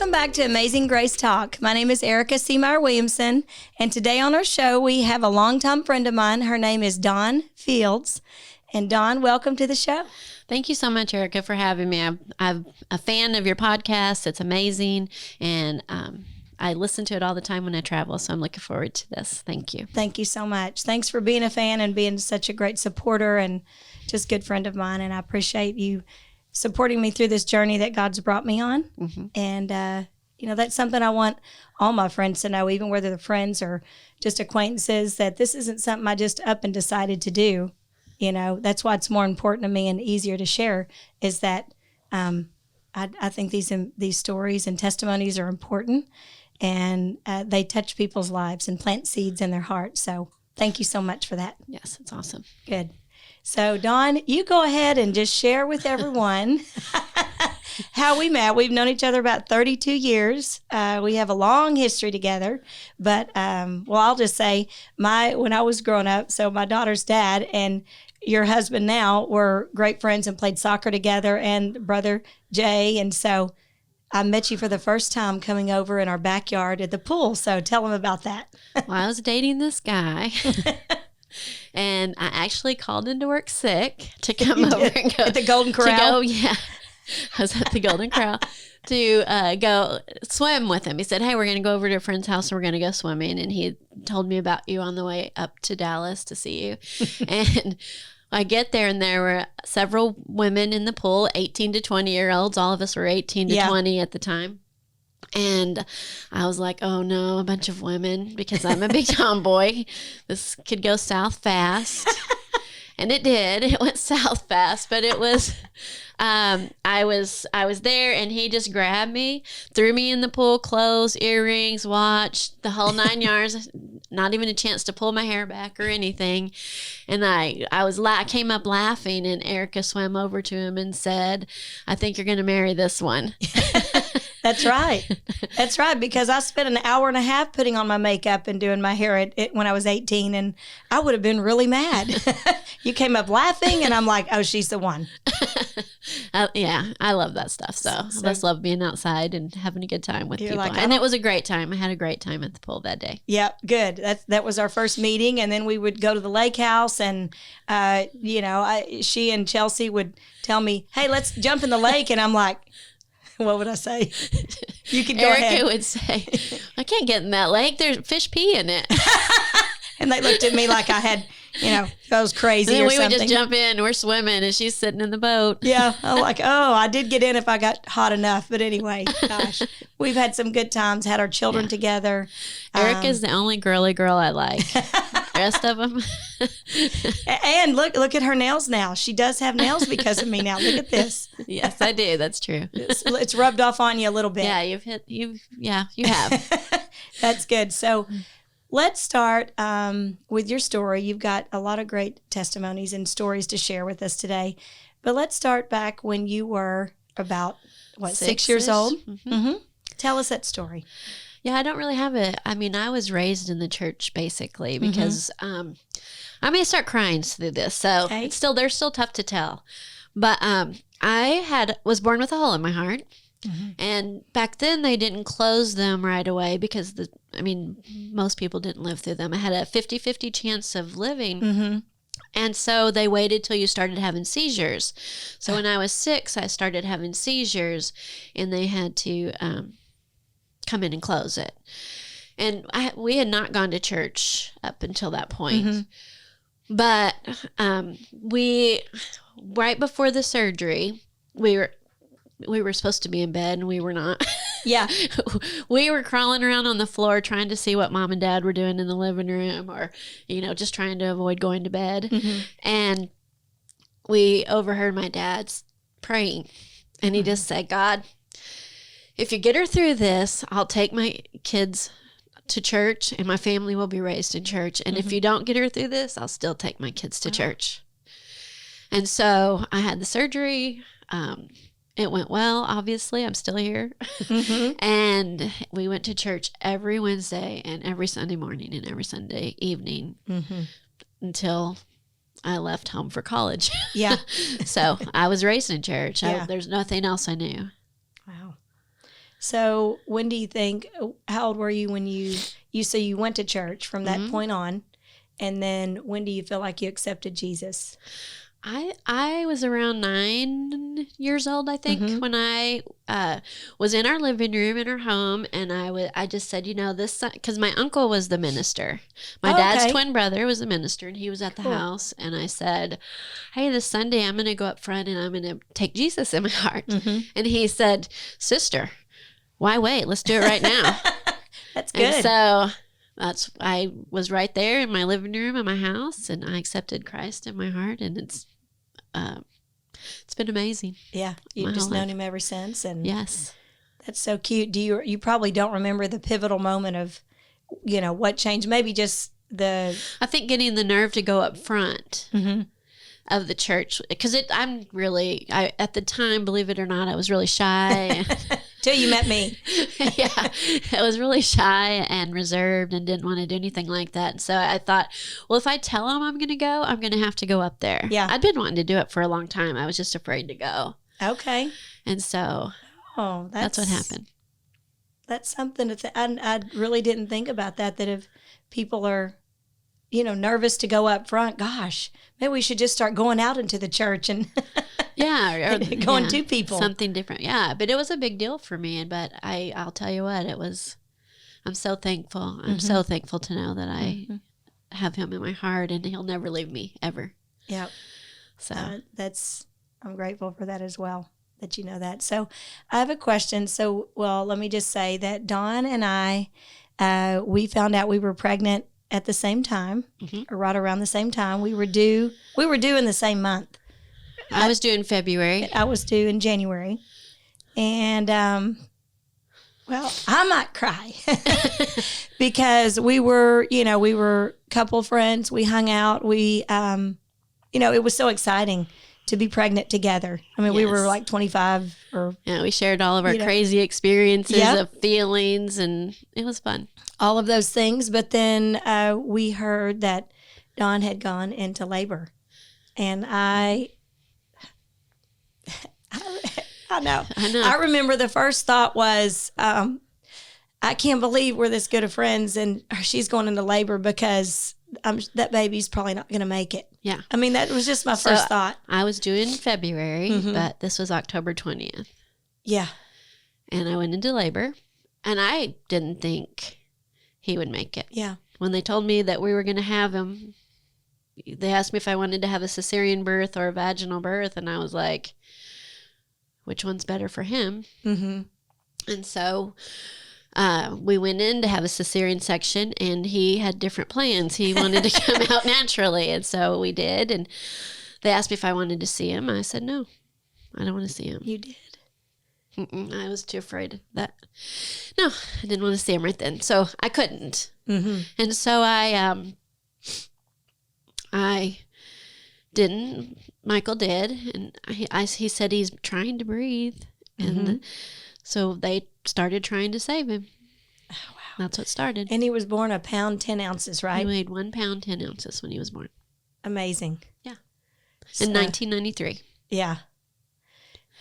Welcome back to Amazing Grace Talk. My name is Erica Seameyer Williamson, and today on our show we have a longtime friend of mine. Her name is Dawn Fields. And Dawn, welcome to the show. Thank you so much, Erica, for having me. I'm a fan of your podcast. It's amazing, and I listen to it all the time when I travel, so I'm looking forward to this. Thank you. Thank you so much. Thanks for being a fan and being such a great supporter and just a good friend of mine, and I appreciate you supporting me through this journey that God's brought me on. Mm-hmm. And, that's something I want all my friends to know, even whether they're friends or just acquaintances, that this isn't something I just up and decided to do. That's why it's more important to me and easier to share is that I think these stories and testimonies are important, and they touch people's lives and plant seeds in their hearts. So thank you so much for that. Yes, it's awesome. Good. So, Dawn, you go ahead and just share with everyone how we met. We've known each other about 32 years. We have a long history together. But, I'll just say when I was growing up, so my daughter's dad and your husband now were great friends and played soccer together, and brother Jay. And so I met you for the first time coming over in our backyard at the pool. So tell them about that. Well, I was dating this guy. And I actually called into work sick to come over and go at the Golden Corral. I was at the Golden Corral to go swim with him. He said, "Hey, we're going to go over to a friend's house and we're going to go swimming." And he told me about you on the way up to Dallas to see you. And I get there and there were several women in the pool, 18 to 20-year-olds. All of us were 18 to 20 at the time. And I was like, oh no, a bunch of women, because I'm a big tomboy. This could go south fast. And it did. It went south fast, but it was, I was there and he just grabbed me, threw me in the pool, clothes, earrings, watch, the whole 9 yards, not even a chance to pull my hair back or anything. And I came up laughing, and Erica swam over to him and said, "I think you're going to marry this one." That's right. That's right. Because I spent an hour and a half putting on my makeup and doing my hair when I was 18, and I would have been really mad. You came up laughing, and I'm like, oh, she's the one. I love that stuff. So I just love being outside and having a good time with people. Like, and it was a great time. I had a great time at the pool that day. Yep, good. That was our first meeting, and then we would go to the lake house, and she and Chelsea would tell me, "Hey, let's jump in the lake," and I'm like, what would I say? You can go ahead. Erica would say, "I can't get in that lake. There's fish pee in it." And they looked at me like I had, I was crazy or something. We would just jump in. We're swimming, and she's sitting in the boat. Yeah. I'm like, oh, I did get in if I got hot enough. But anyway, gosh, we've had some good times, had our children together. Erica's the only girly girl I like. The rest of them. And look at her nails now. She does have nails because of me now. Look at this. Yes, I do. That's true. It's rubbed off on you a little bit. Yeah, you have. That's good. So let's start with your story. You've got a lot of great testimonies and stories to share with us today. But let's start back when you were about, 6 years old? Mm-hmm. Mm-hmm. Tell us that story. Yeah, I don't really have it. I mean, I was raised in the church basically because I'm going to start crying through this. So they're still tough to tell. But I was born with a hole in my heart. Mm-hmm. And back then they didn't close them right away because most people didn't live through them. I had a 50-50 chance of living. Mm-hmm. And so they waited till you started having seizures. So when I was 6, I started having seizures, and they had to come in and close it. And we had not gone to church up until that point. Mm-hmm. But right before the surgery, we were supposed to be in bed, and we were not. Yeah. We were crawling around on the floor trying to see what Mom and Dad were doing in the living room, or, just trying to avoid going to bed. Mm-hmm. And we overheard my dad's praying, and he just said, "God, if you get her through this, I'll take my kids to church, and my family will be raised in church. And if you don't get her through this, I'll still take my kids to church." And so I had the surgery. It went well, obviously. I'm still here. Mm-hmm. And we went to church every Wednesday and every Sunday morning and every Sunday evening until I left home for college. Yeah. So I was raised in church. Yeah. There's nothing else I knew. Wow. So when do you think, how old were you when you went to church from that point on? And then when do you feel like you accepted Jesus? I was around 9 years old, I think, when I was in our living room in our home, and I just said, this, because my uncle was the minister. My dad's twin brother was the minister, and he was at the house, and I said, hey, this Sunday I'm going to go up front, and I'm going to take Jesus in my heart. And he said, sister, why wait? Let's do it right now. That's good. And so I was right there in my living room in my house, and I accepted Christ in my heart, and it's been amazing. Yeah, you've just known him ever since, and yes, that's so cute. You probably don't remember the pivotal moment of, what changed? Maybe just I think getting the nerve to go up front of the church, because at the time, believe it or not, I was really shy. Till you met me. Yeah, I was really shy and reserved and didn't want to do anything like that. And so I thought, well, if I tell him I'm going to go, I'm going to have to go up there. Yeah. I'd been wanting to do it for a long time. I was just afraid to go. Okay. And so that's what happened. That's something I really didn't think about that if people are, nervous to go up front, gosh, maybe we should just start going out into the church and going to people. Something different. Yeah. But it was a big deal for me. But I'll tell you what, I'm so thankful. I'm so thankful to know that I have him in my heart, and he'll never leave me ever. Yeah. So I'm grateful for that as well, that you know that. So I have a question. So, let me just say that Dawn and I, we found out we were pregnant at the same time, or right around the same time. We were due in the same month. I was due in February. I was due in January. And, I might cry because we were couple friends. We hung out. We, it was so exciting to be pregnant together. I mean, we were like 25 we shared all of our crazy experiences of feelings, and it was fun. All of those things. But then we heard that Dawn had gone into labor. And I know. I remember the first thought was, I can't believe we're this good of friends and she's going into labor, because that baby's probably not going to make it. Yeah. I mean, that was just my first thought. I was due in February, but this was October 20th. Yeah. And I went into labor, and I didn't think he would make it. Yeah. When they told me that we were going to have him, they asked me if I wanted to have a cesarean birth or a vaginal birth, and I was like, which one's better for him? And so we went in to have a cesarean section, and he had different plans. He wanted to come out naturally, and so we did. And they asked me if I wanted to see him. I said, no, I don't want to see him. You did? I was too afraid that. No, I didn't want to see him right then, so I couldn't. And so I didn't. Michael did, and he said he's trying to breathe, and so they started trying to save him. Oh, wow. That's what started. And he was born 1 pound 10 ounces, right? He weighed 1 pound 10 ounces when he was born. Amazing. Yeah. In 1993. Yeah.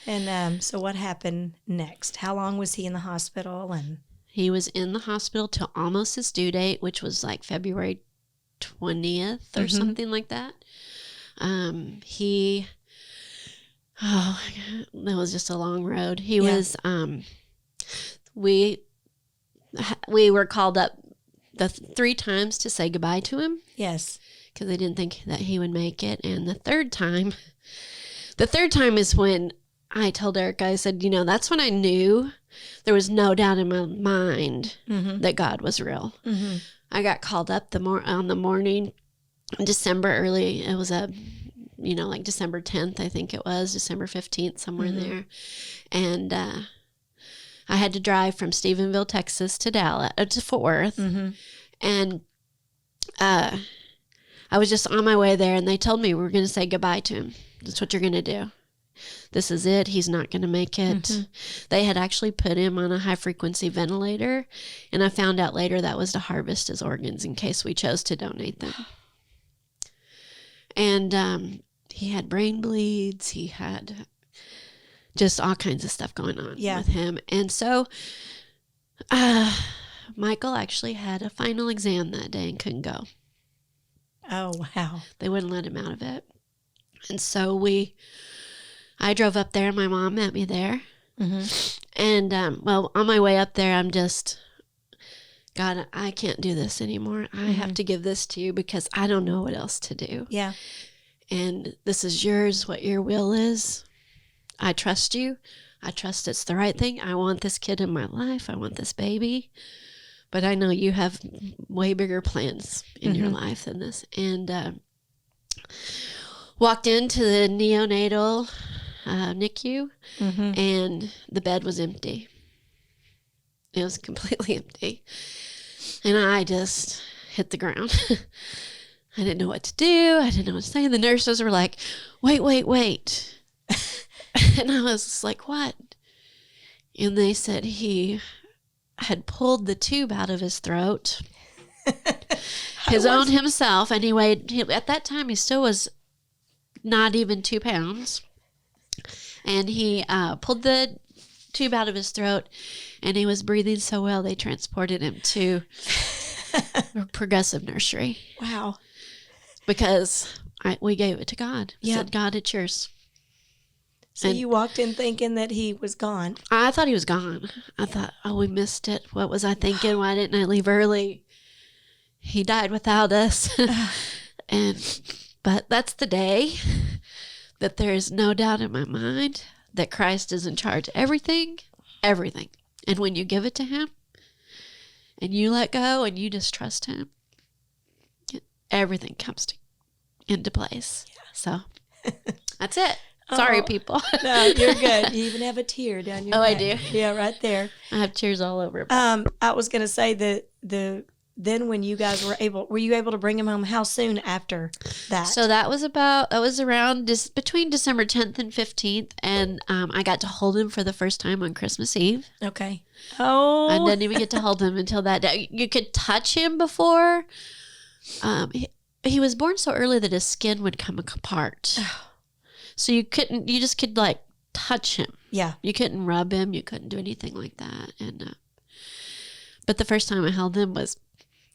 And so what happened next? How long was he in the hospital? And he was in the hospital till almost his due date, which was like February 20th or something like that. That was just a long road. He was, we were called up the 3 times to say goodbye to him. Yes. Because they didn't think that he would make it. And the third time is when I told Eric, I said, that's when I knew there was no doubt in my mind that God was real. I got called up on the morning, December early. It was like December 10th, I think it was, December 15th, somewhere there. And I had to drive from Stephenville, Texas to Fort Worth. And I was just on my way there, and they told me we were going to say goodbye to him. That's what you're going to do. This is it. He's not going to make it. They had actually put him on a high-frequency ventilator, and I found out later that was to harvest his organs in case we chose to donate them. And he had brain bleeds. He had just all kinds of stuff going on Yeah. with him. And so Michael actually had a final exam that day and couldn't go. Oh, wow. They wouldn't let him out of it. And so I drove up there. My mom met me there. And, well, on my way up there, I'm just, God, I can't do this anymore. I have to give this to you because I don't know what else to do. Yeah. And this is yours, what your will is. I trust you. I trust it's the right thing. I want this kid in my life. I want this baby. But I know you have way bigger plans in your life than this. And walked into the neonatal NICU, and the bed was empty. It was completely empty. And I just hit the ground. I didn't know what to do. I didn't know what to say. And the nurses were like, wait. And I was just like, what? And they said he had pulled the tube out of his throat, his own himself. And at that time, he still was not even 2 pounds. And he pulled the tube out of his throat, and he was breathing so well, they transported him to progressive nursery. Wow. Because we gave it to God. Yeah. Said, God, it's yours. So you walked in thinking that he was gone. I thought he was gone. I thought, oh, we missed it. What was I thinking? Why didn't I leave early? He died without us. But that's the day that there is no doubt in my mind that Christ is in charge of everything. And when you give it to him and you let go and you just trust him, everything comes into place. Yeah. So that's it. Sorry, people. No, you're good. You even have a tear down your neck. I do. Yeah, right there. I have tears all over. I was going to say that then when you guys were you able to bring him home? How soon after that? So that was around between December 10th and 15th. And I got to hold him for the first time on Christmas Eve. Okay. Oh. I didn't even get to hold him until that day. You could touch him before. He was born so early that his skin would come apart. So you just could like touch him. Yeah. You couldn't rub him. You couldn't do anything like that. And, but the first time I held him was,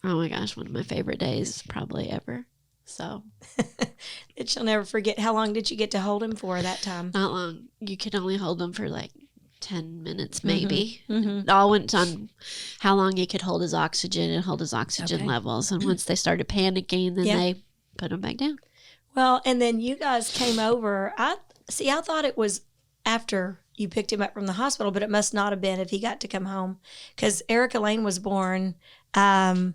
oh my gosh, one of my favorite days probably ever. So. That you'll never forget. How long did you get to hold him for that time? Not long. You could only hold him for like 10 minutes maybe. It all went on how long he could hold his oxygen and hold his oxygen levels. And once they started panicking, then they put him back down. Well, and then you guys came over. I thought it was after you picked him up from the hospital, but it must not have been if he got to come home. Because Erica Lane was born, on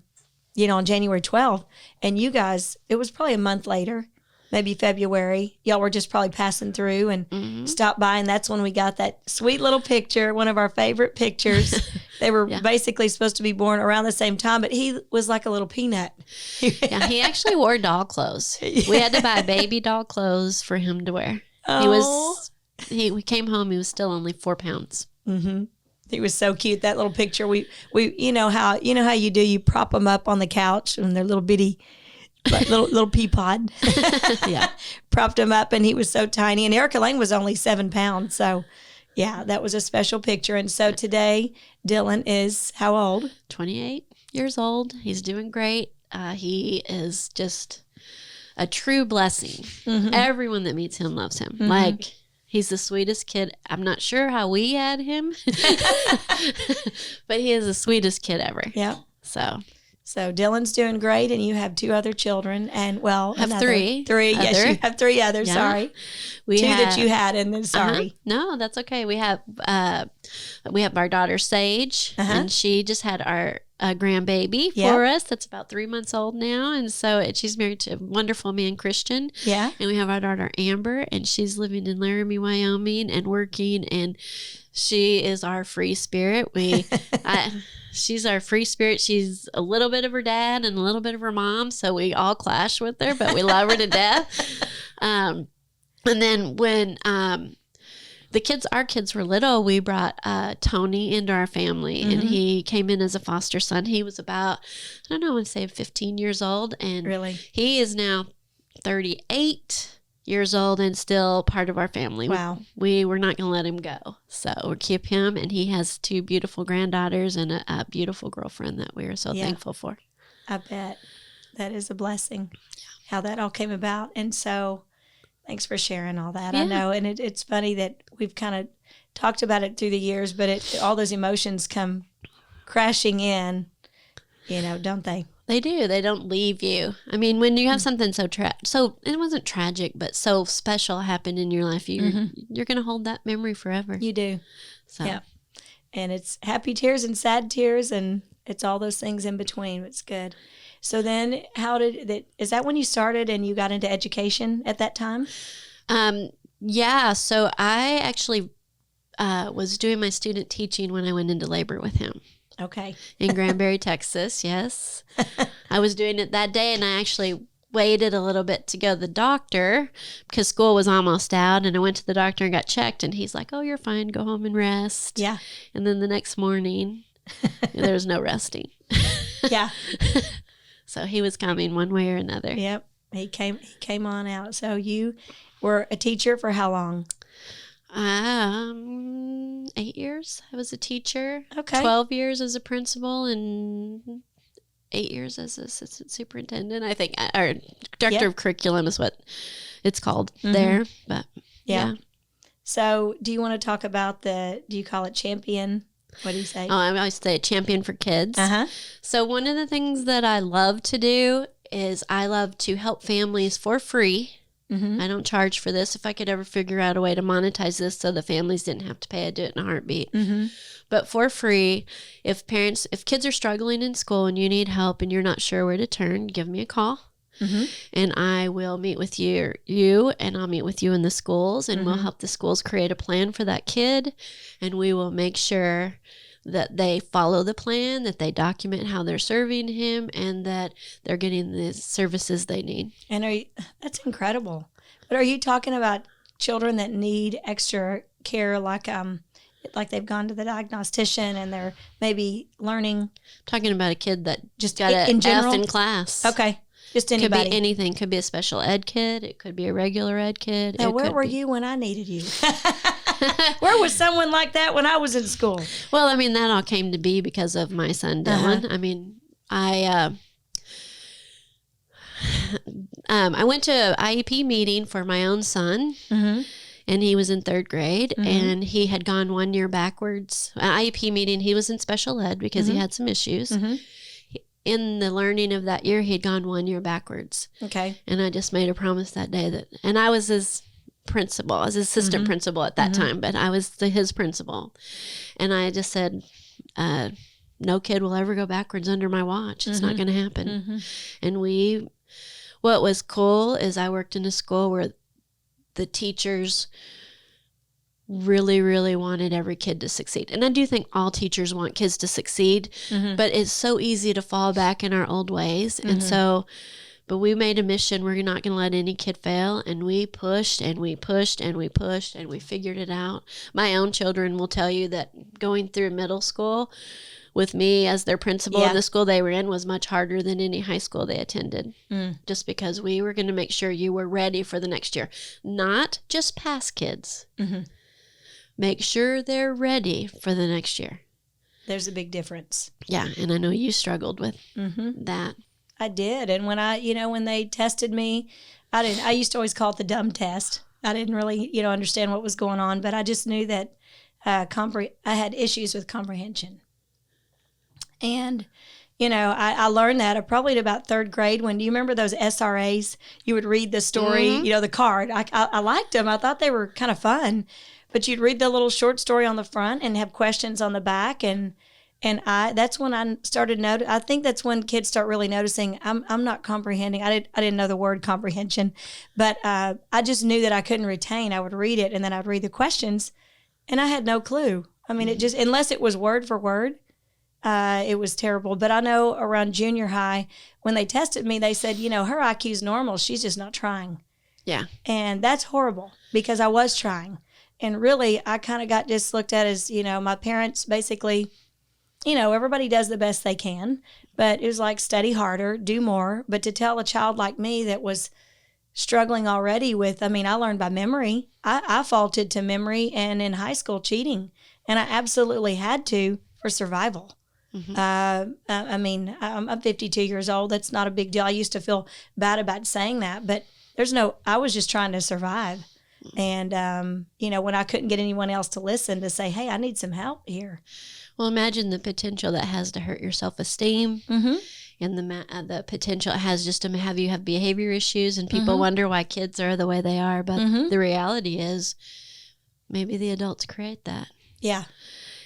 January 12th. And you guys, it was probably a month later, maybe February. Y'all were just probably passing through and stopped by. And that's when we got that sweet little picture, one of our favorite pictures. They were basically supposed to be born around the same time, but he was like a little peanut. Yeah, he actually wore doll clothes. We had to buy baby doll clothes for him to wear. Oh. We came home, he was still only 4 pounds. Mm-hmm. He was so cute. That little picture, we you know how you do, you prop them up on the couch and they're little bitty, like little pea pod. Yeah. Propped him up and he was so tiny. And Erica Lane was only 7 pounds. So yeah, that was a special picture. And so today, Dylan is how old? 28 years old. He's doing great. He is just a true blessing. Everyone that meets him loves him. Like, he's the sweetest kid. I'm not sure how we had him, but he is the sweetest kid ever. Yeah. So Dylan's doing great, and you have 2 other children, and I have three. Yes, you have 3 others. Yeah. Sorry, 2 that you had, and then sorry. No, that's okay. We have our daughter Sage, and she just had our grandbaby for us. That's about 3 months old now, and so she's married to a wonderful man, Christian. Yeah, and we have our daughter Amber, and she's living in Laramie, Wyoming, and working, and she is our free spirit. She's our free spirit. She's a little bit of her dad and a little bit of her mom, so we all clash with her, but we love her to death. And then when our kids were little, we brought Tony into our family, and he came in as a foster son. He was about, I would say 15 years old, and really, he is now 38. years old and still part of our family. Wow. We were not going to let him go. So we'll keep him. And he has 2 beautiful granddaughters and a beautiful girlfriend that we are so thankful for. I bet. That is a blessing, how that all came about. And so thanks for sharing all that. Yeah. I know. And it's funny that we've kind of talked about it through the years, but all those emotions come crashing in, don't they? They do. They don't leave you. I mean, when you have something so it wasn't tragic, but so special happened in your life, you're going to hold that memory forever. You do. So. Yeah. And it's happy tears and sad tears, and it's all those things in between. It's good. So then is that when you started and you got into education at that time? Yeah. So I actually was doing my student teaching when I went into labor with him. Okay. In Granbury, Texas, yes. I was doing it that day, and I actually waited a little bit to go to the doctor because school was almost out, and I went to the doctor and got checked, and he's like, "Oh, you're fine. Go home and rest." Yeah. And then the next morning, there was no resting. Yeah. So he was coming one way or another. Yep. He came on out. So you were a teacher for how long? 8 years. I was a teacher. Okay. 12 years as a principal and 8 years as assistant superintendent. I think, or director of curriculum is what it's called there. But yeah. So do you want to talk about do you call it champion? What do you say? Oh, I always say champion for kids. Uh-huh. So one of the things that I love to do is I love to help families for free. Mm-hmm. I don't charge for this. If I could ever figure out a way to monetize this so the families didn't have to pay, I'd do it in a heartbeat. Mm-hmm. But for free, if kids are struggling in school and you need help and you're not sure where to turn, give me a call. Mm-hmm. And I will meet with you and I'll meet with you in the schools, and we'll help the schools create a plan for that kid, and we will make sure that they follow the plan, that they document how they're serving him, and that they're getting the services they need. And that's incredible. But are you talking about children that need extra care, like they've gone to the diagnostician and they're maybe learning? I'm talking about a kid that just got in an general? F in class. Okay. Just anybody. Could be anything. Could be a special ed kid. It could be a regular ed kid. Now, where were you when I needed you? Where was someone like that when I was in school? Well, I mean, that all came to be because of my son, Dylan. Uh-huh. I mean, I went to an IEP meeting for my own son, and he was in 3rd grade, and he had gone 1 year backwards. An IEP meeting, he was in special ed because he had some issues. In the learning of that year, he had gone 1 year backwards. Okay. And I just made a promise that day and I was his principal, I was assistant principal at that time, but I was his principal. And I just said, no kid will ever go backwards under my watch. It's not going to happen. And what was cool is I worked in a school where the teachers really, really wanted every kid to succeed. And I do think all teachers want kids to succeed, but it's so easy to fall back in our old ways. And so, but we made a mission, we're not going to let any kid fail. And we pushed and we pushed and we pushed and we figured it out. My own children will tell you that going through middle school with me as their principal in the school they were in was much harder than any high school they attended. Just because we were going to make sure you were ready for the next year. Not just pass kids. Make sure they're ready for the next year. There's a big difference. Yeah, and I know you struggled with that. I did, and when they tested me, I used to always call it the dumb test. I didn't really, understand what was going on, but I just knew that I had issues with comprehension. And, I learned that probably at about 3rd grade when, do you remember those SRAs? You would read the story, the card. I liked them. I thought they were kind of fun. But you'd read the little short story on the front and have questions on the back, and that's when I started I think that's when kids start really noticing I'm not comprehending. I didn't know the word comprehension, but I just knew that I couldn't retain. I would read it and then I'd read the questions, and I had no clue. I mean, it just, unless it was word for word, it was terrible. But I know around junior high when they tested me, they said, her IQ's normal. She's just not trying. Yeah, and that's horrible because I was trying. And really, I kind of got just looked at as, my parents basically, everybody does the best they can. But it was like, study harder, do more. But to tell a child like me that was struggling already with, I mean, I learned by memory. I faulted to memory and in high school cheating. And I absolutely had to for survival. I mean, I'm 52 years old. That's not a big deal. I used to feel bad about saying that, but I was just trying to survive. And, you know, when I couldn't get anyone else to listen to say, hey, I need some help here. Well, imagine the potential that has to hurt your self-esteem. And the potential it has just to have you have behavior issues, and people wonder why kids are the way they are. But the reality is maybe the adults create that. Yeah.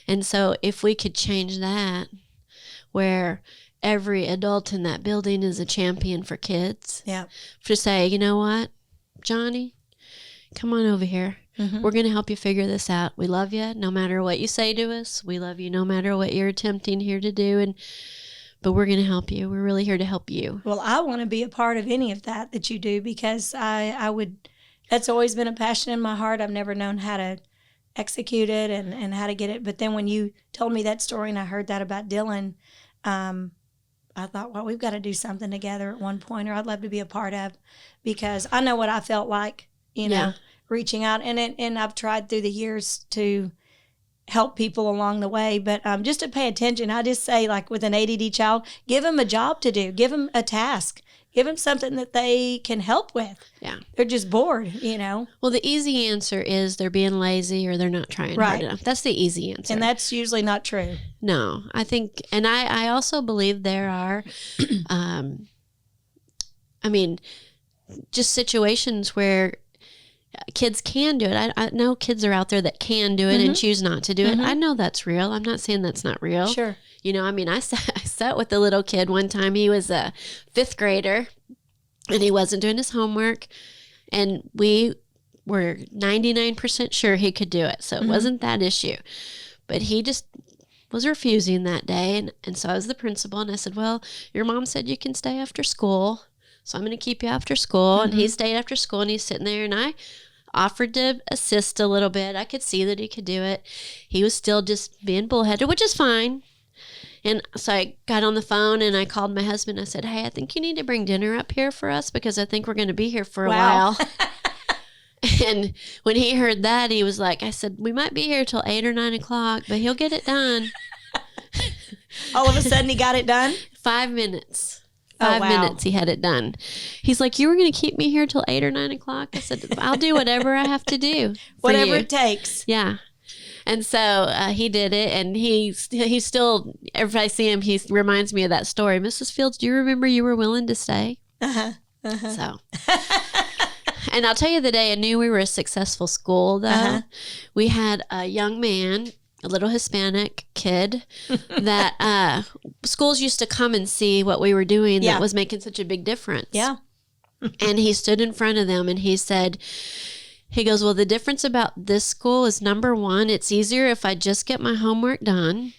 And so if we could change that, where every adult in that building is a champion for kids. Yeah. To say, you know what, Johnny, come on over here. We're going to help you figure this out. We love you no matter what you say to us. We love you no matter what you're attempting here to do. But we're going to help you. We're really here to help you. Well, I want to be a part of any of that you do, because that's always been a passion in my heart. I've never known how to execute it and how to get it. But then when you told me that story and I heard that about Dylan, I thought, well, we've got to do something together at one point, or I'd love to be a part of, because I know what I felt like, you know, reaching out. And I've tried through the years to help people along the way, but just to pay attention. I just say, like with an ADD child, give them a job to do, give them a task, give them something that they can help with. Yeah. They're just bored, you know. Well, the easy answer is they're being lazy or they're not trying hard enough. That's the easy answer. And that's usually not true. No, I think, and I also believe there are, I mean, just situations where kids can do it. I know kids are out there that can do it and choose not to do it. I know that's real. I'm not saying that's not real. Sure. You know, I mean, I sat with a little kid one time. He was a 5th grader and he wasn't doing his homework. And we were 99% sure he could do it. So it wasn't that issue. But he just was refusing that day. And so I was the principal and I said, well, your mom said you can stay after school. So I'm going to keep you after school. And he stayed after school and he's sitting there, and I offered to assist a little bit. I could see that he could do it. He was still just being bullheaded, which is fine. And so I got on the phone and I called my husband. I said, hey, I think you need to bring dinner up here for us, because I think we're going to be here for a while. And when he heard that, he was like, I said, we might be here till 8 or 9 o'clock, but he'll get it done. All of a sudden he got it done? 5 minutes. 5 minutes, he had it done. He's like, you were going to keep me here till 8 or 9 o'clock? I said, I'll do whatever I have to do. Whatever it takes. Yeah. And so he did it, and he's still, every time I see him, he reminds me of that story. Mrs. Fields, do you remember you were willing to stay? So, and I'll tell you the day I knew we were a successful school, though. We had a young man, a little Hispanic kid that schools used to come and see what we were doing that was making such a big difference. Yeah. And he stood in front of them and he said, he goes, well, the difference about this school is, number one, it's easier if I just get my homework done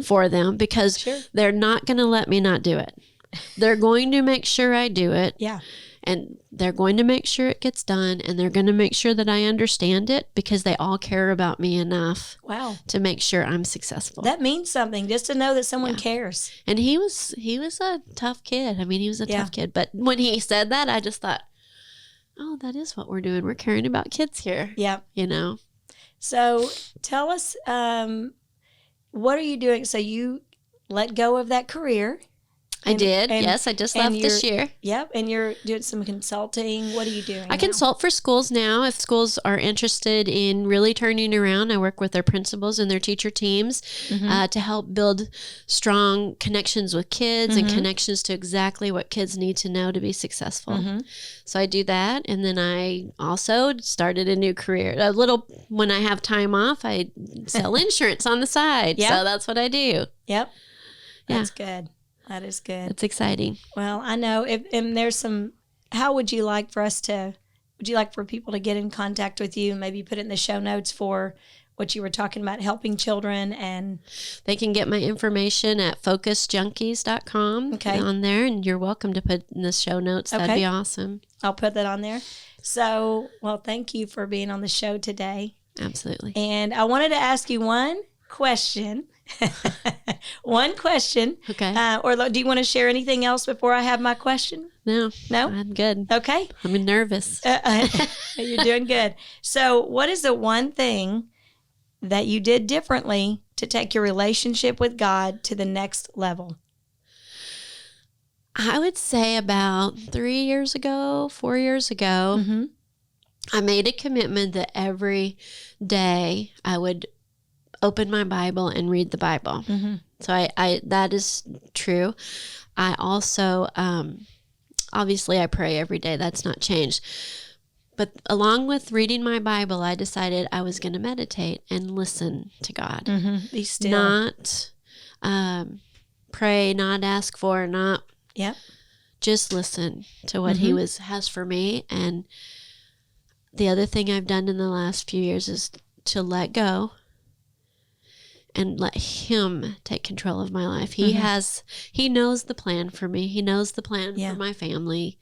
for them, because they're not going to let me not do it. They're going to make sure I do it. Yeah. And they're going to make sure it gets done, and they're going to make sure that I understand it, because they all care about me enough to make sure I'm successful. That means something, just to know that someone cares. And he was a tough kid. I mean, he was a tough kid. But when he said that, I just thought, oh, that is what we're doing. We're caring about kids here. Yeah. You know? So tell us, what are you doing? So you let go of that career. I did. Yes, I just left this year. Yep. And you're doing some consulting. What are you doing? I consult for schools now. If schools are interested in really turning around, I work with their principals and their teacher teams to help build strong connections with kids and connections to exactly what kids need to know to be successful. So I do that. And then I also started a new career. When I have time off, I sell insurance on the side. So that's what I do. Yep. That's good. That is good. It's exciting. Well, I know. And there's some, how would you like for people to get in contact with you? Maybe put it in the show notes for what you were talking about, helping children. And they can get my information at focusjunkies.com on there. And you're welcome to put in the show notes. That'd be awesome. I'll put that on there. So, well, thank you for being on the show today. Absolutely. And I wanted to ask you one question. One question. Okay. Or do you want to share anything else before I have my question? No. No? I'm good. Okay. I'm nervous. You're doing good. So what is the one thing that you did differently to take your relationship with God to the next level? I would say about 4 years ago, I made a commitment that every day I would open my Bible and read the Bible. So I that is true. I also, obviously I pray every day. That's not changed. But along with reading my Bible, I decided I was going to meditate and listen to God. Be still. Not pray, not ask for, not just listen to what he has for me. And the other thing I've done in the last few years is to let go and let him take control of my life. He knows the plan for me. He knows the plan for my family.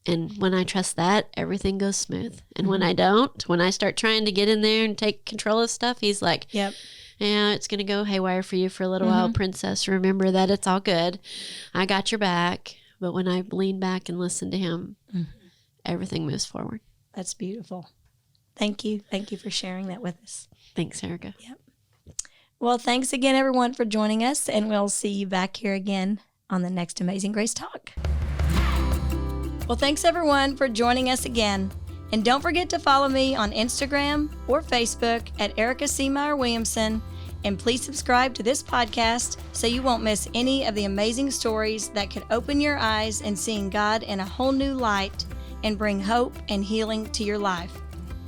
And when I trust that, everything goes smooth. And when I don't, when I start trying to get in there and take control of stuff, he's like, yeah, it's going to go haywire for you for a little while, princess. Remember that it's all good. I got your back. But when I lean back and listen to him, everything moves forward. That's beautiful. Thank you. Thank you for sharing that with us. Thanks, Erica. Yep. Well, thanks again, everyone, for joining us. And we'll see you back here again on the next Amazing Grace Talk. Well, thanks everyone for joining us again. And don't forget to follow me on Instagram or Facebook at Erica C. Meyer Williamson. And please subscribe to this podcast so you won't miss any of the amazing stories that could open your eyes in seeing God in a whole new light and bring hope and healing to your life.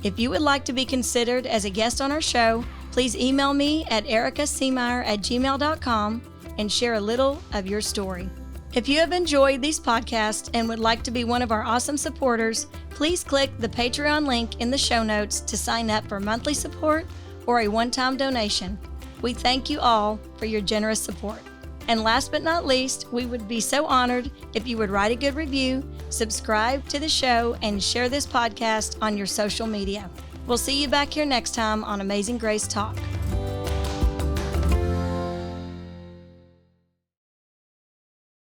If you would like to be considered as a guest on our show, please email me at ericacmeyer@gmail.com and share a little of your story. If you have enjoyed these podcasts and would like to be one of our awesome supporters, please click the Patreon link in the show notes to sign up for monthly support or a one-time donation. We thank you all for your generous support. And last but not least, we would be so honored if you would write a good review, subscribe to the show, and share this podcast on your social media. We'll see you back here next time on Amazing Grace Talk.